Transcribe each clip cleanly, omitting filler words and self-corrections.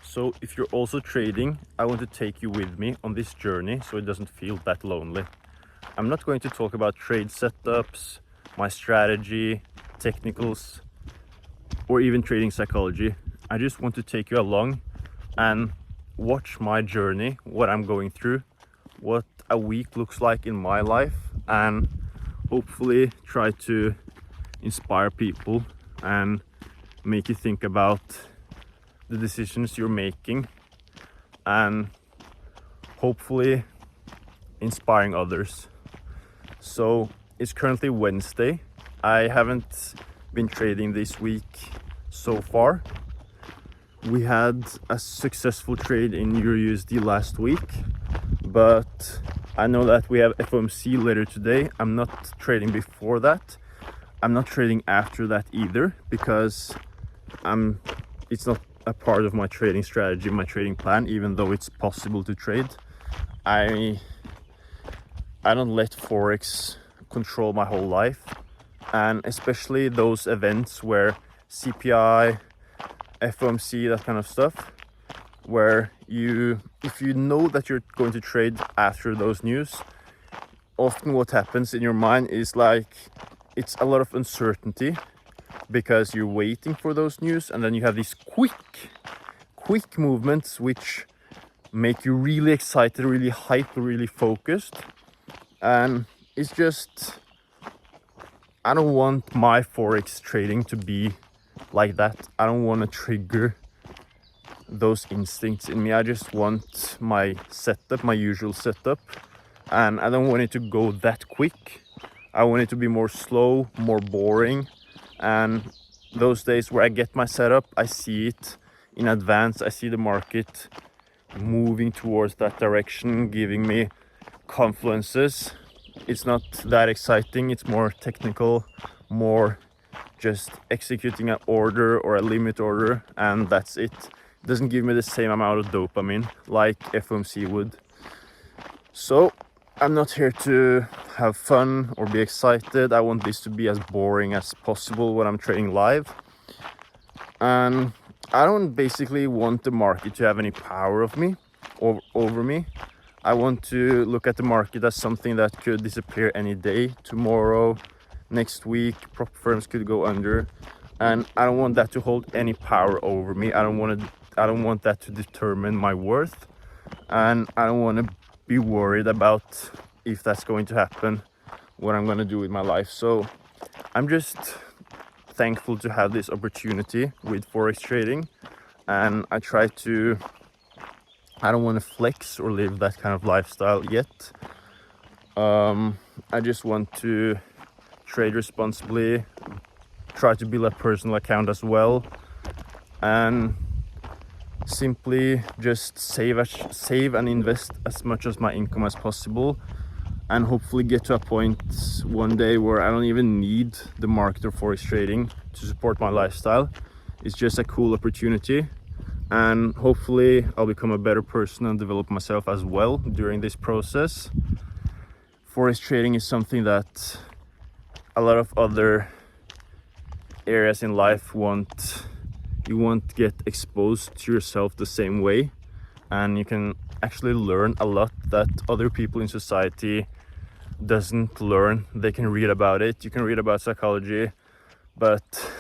So if you're also trading, I want to take you with me on this journey so it doesn't feel that lonely. I'm not going to talk about trade setups, my strategy, technicals, or even trading psychology. I just want to take you along and watch my journey, what I'm going through, what a week looks like in my life, and hopefully try to inspire people and make you think about the decisions you're making and hopefully inspiring others. So it's currently Wednesday. I haven't been trading this week so far. We had a successful trade in EURUSD last week, but I know that we have FOMC later today. I'm not trading before that. I'm not trading after that either, because it's not a part of my trading strategy, my trading plan, even though it's possible to trade. I don't let Forex control my whole life, and especially those events where CPI, FOMC, that kind of stuff, where if you know that you're going to trade after those news, often what happens in your mind is like it's a lot of uncertainty because you're waiting for those news, and then you have these quick movements which make you really excited, really hyped, really focused. And it's just, I don't want my Forex trading to be like that. I don't want to trigger those instincts in me. I just want my setup, my usual setup, and I don't want it to go that quick. I want it to be more slow, more boring. And those days where I get my setup, I see it in advance. I see the market moving towards that direction, giving me confluences. It's not that exciting. It's more technical, more just executing an order or a limit order, and that's it. It doesn't give me the same amount of dopamine like FOMC would. So I'm not here to have fun or be excited. I want this to be as boring as possible when I'm trading live. And I don't basically want the market to have any power of me or over me. I want to look at the market as something that could disappear any day, tomorrow, next week. Prop firms could go under, and I don't want that to hold any power over me. I don't want that to determine my worth, and I don't want to be worried about if that's going to happen, what I'm going to do with my life. So I'm just thankful to have this opportunity with Forex trading, and I don't want to flex or live that kind of lifestyle yet. I just want to trade responsibly, try to build a personal account as well, and simply just save and invest as much as my income as possible, and hopefully get to a point one day where I don't even need the market or Forex trading to support my lifestyle. It's just a cool opportunity, and hopefully I'll become a better person and develop myself as well during this process. Forex trading is something that a lot of other areas in life you won't get exposed to yourself the same way, and you can actually learn a lot that other people in society doesn't learn. They can read about it, you can read about psychology, but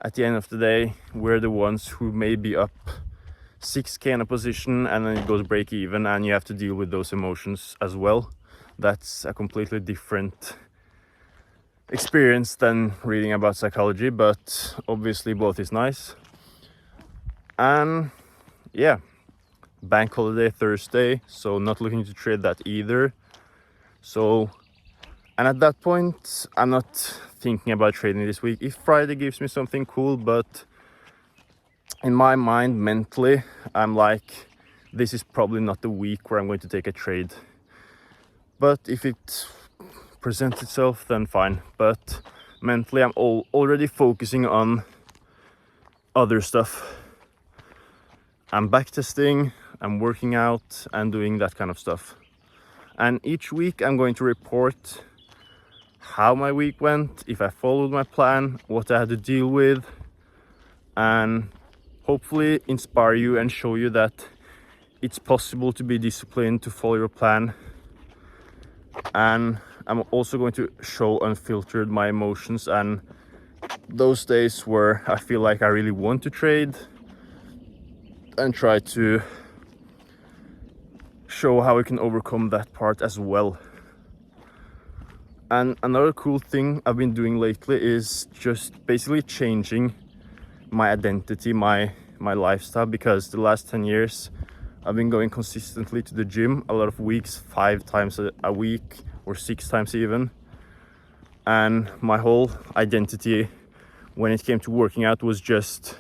at the end of the day, we're the ones who may be up 6k in a position and then it goes break even, and you have to deal with those emotions as well. That's a completely different experience than reading about psychology, but obviously both is nice. And yeah, bank holiday Thursday, so not looking to trade that either. So, and at that point I'm not thinking about trading this week. If Friday gives me something cool, but in my mind mentally I'm like, this is probably not the week where I'm going to take a trade. But if it presents itself, then fine. But mentally I'm already focusing on other stuff. I'm backtesting, I'm working out and doing that kind of stuff. And each week I'm going to report how my week went, if I followed my plan, what I had to deal with, and hopefully inspire you and show you that it's possible to be disciplined, to follow your plan. And I'm also going to show unfiltered my emotions and those days where I feel like I really want to trade, and try to show how we can overcome that part as well. And another cool thing I've been doing lately is just basically changing my identity, my lifestyle, because the last 10 years I've been going consistently to the gym a lot of weeks, 5 times a week or 6 times even. And my whole identity when it came to working out was just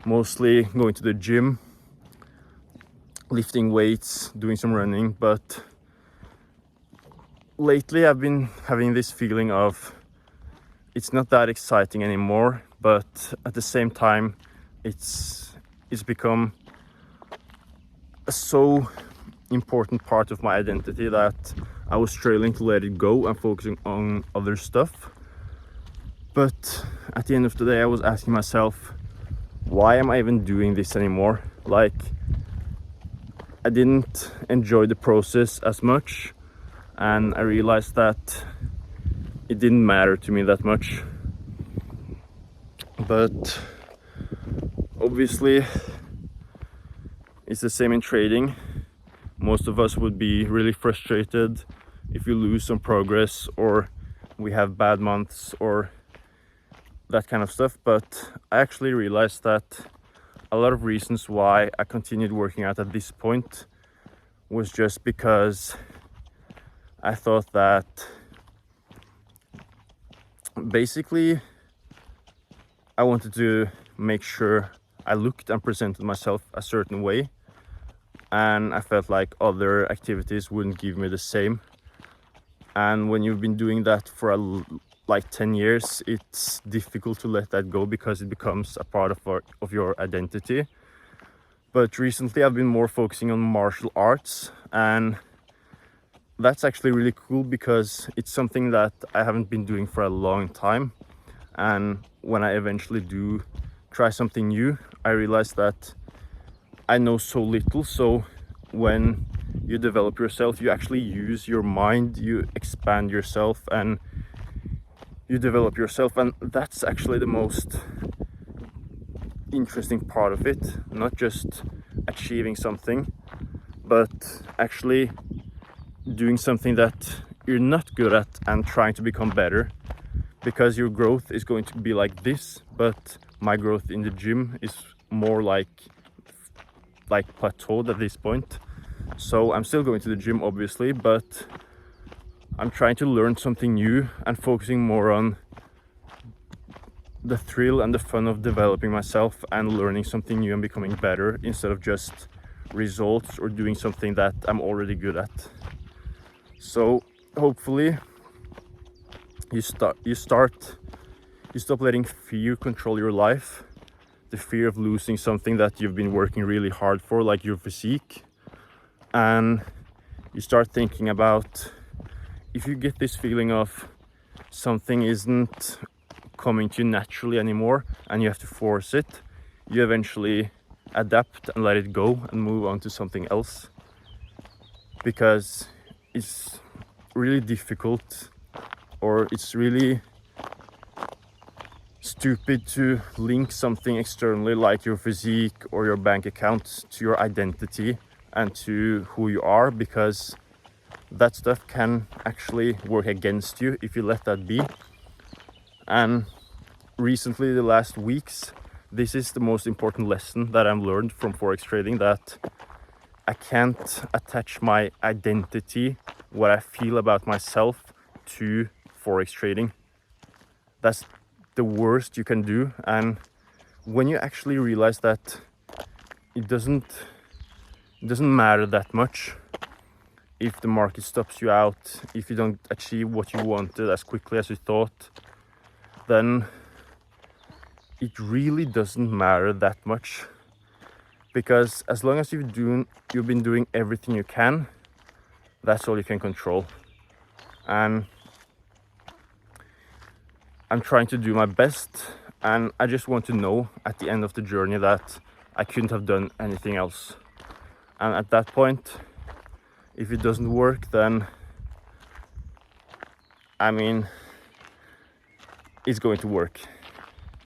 mostly going to the gym, lifting weights, doing some running. But lately I've been having this feeling of it's not that exciting anymore, but at the same time it's become a so important part of my identity that I was struggling to let it go and focusing on other stuff. But at the end of the day I was asking myself, why am I even doing this anymore? Like, I didn't enjoy the process as much, and I realized that it didn't matter to me that much. But obviously it's the same in trading. Most of us would be really frustrated if we lose some progress or we have bad months or that kind of stuff. But I actually realized that a lot of reasons why I continued working out at this point was just because I thought that basically I wanted to make sure I looked and presented myself a certain way, and I felt like other activities wouldn't give me the same. And when you've been doing that for like 10 years, it's difficult to let that go because it becomes a part of your identity. But recently I've been more focusing on martial arts, and that's actually really cool because it's something that I haven't been doing for a long time. And when I eventually do try something new, I realize that I know so little. So when you develop yourself, you actually use your mind, you expand yourself and you develop yourself. And that's actually the most interesting part of it. Not just achieving something, but actually doing something that you're not good at and trying to become better. Because your growth is going to be like this, but my growth in the gym is more like plateaued at this point. So I'm still going to the gym obviously, but I'm trying to learn something new and focusing more on the thrill and the fun of developing myself and learning something new and becoming better, instead of just results or doing something that I'm already good at. So hopefully you stop letting fear control your life, the fear of losing something that you've been working really hard for, like your physique, and you start thinking about, if you get this feeling of something isn't coming to you naturally anymore and you have to force it, you eventually adapt and let it go and move on to something else, because it's really difficult, or it's really stupid to link something externally like your physique or your bank account to your identity and to who you are, because that stuff can actually work against you if you let that be. And recently, the last weeks, this is the most important lesson that I've learned from forex trading, that I can't attach my identity, what I feel about myself, to forex trading. That's the worst you can do. And when you actually realize that it doesn't matter that much if the market stops you out, if you don't achieve what you wanted as quickly as you thought, then it really doesn't matter that much. Because as long as you've been doing everything you can, that's all you can control. And I'm trying to do my best, And I just want to know at the end of the journey that I couldn't have done anything else. And at that point, if it doesn't work, then I mean, it's going to work.